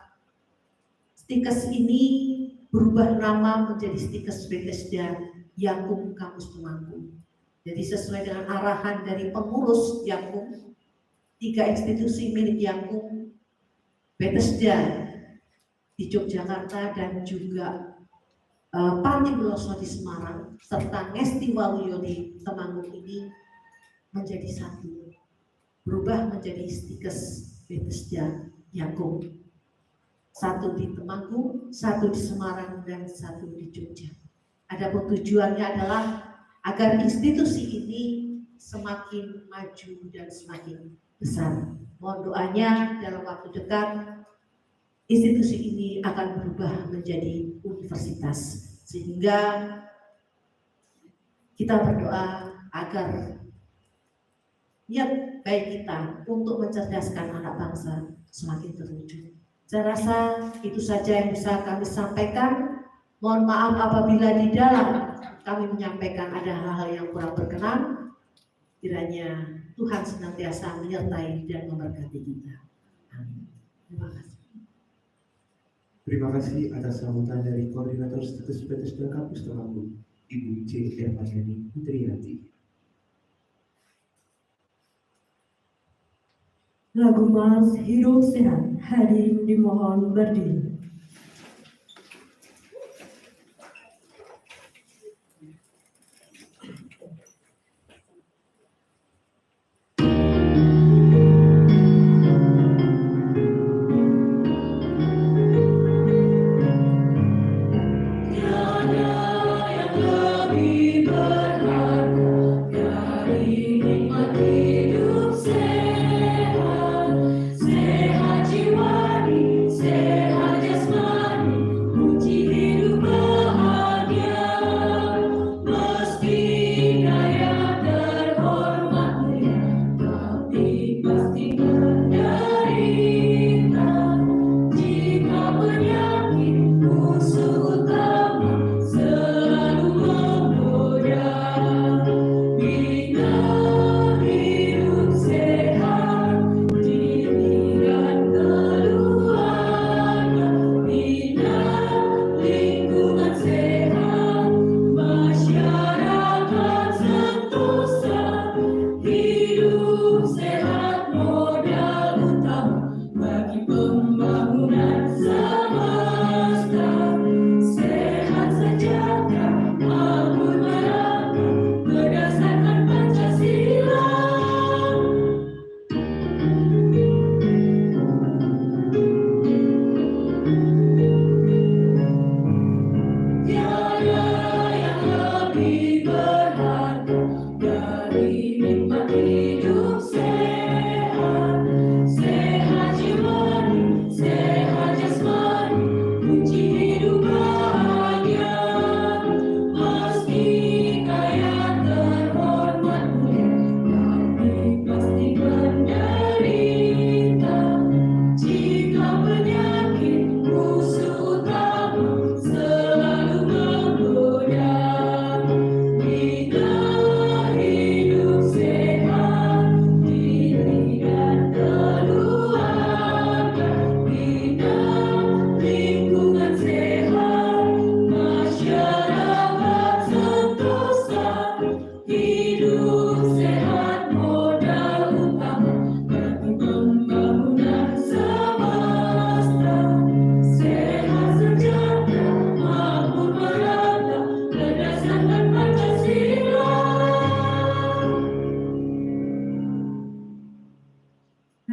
Stikes ini berubah nama menjadi Stikes Bethesda Yakum Kampus Temanggung. Jadi sesuai dengan arahan dari pengurus Yakum, 3 institusi milik Yakum, Bethesda di Yogyakarta dan juga Panti Beloso di Semarang serta Ngesti Waluyo di Temanggung ini menjadi satu, berubah menjadi Stikes Bethesda Yakum. 1 di Temanggung, 1 di Semarang, dan 1 di Jogja. Adapun tujuannya adalah agar institusi ini semakin maju dan semakin besar. Mohon doanya dalam waktu dekat institusi ini akan berubah menjadi universitas, sehingga kita berdoa agar niat baik kita untuk mencerdaskan anak bangsa semakin terwujud. Saya rasa itu saja yang bisa kami sampaikan. Mohon maaf apabila di dalam kami menyampaikan ada hal-hal yang kurang berkenan. Kiranya Tuhan senantiasa menyertai dan memberkati kita. Amin. Terima kasih. Terima kasih atas sambutan dari Koordinator Stikes Bethesda Kampus Temanggung, Ibu C. Ermaniani Putriyanti. Lagu Mars Hidup Sehat, hadirin dimohon berdiri.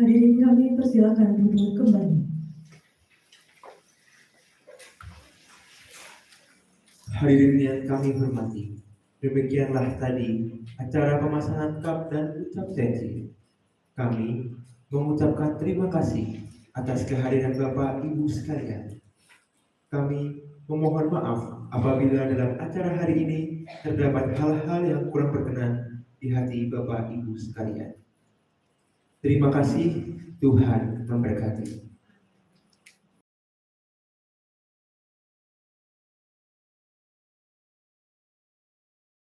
Hadirin kami persilakan duduk kembali. Hadirin yang kami hormati, demikianlah tadi acara pemasangan cup dan ucap sensi. Kami mengucapkan terima kasih atas kehadiran Bapak Ibu sekalian. Kami memohon maaf apabila dalam acara hari ini terdapat hal-hal yang kurang berkenan di hati Bapak Ibu sekalian. Terima kasih, Tuhan memberkati.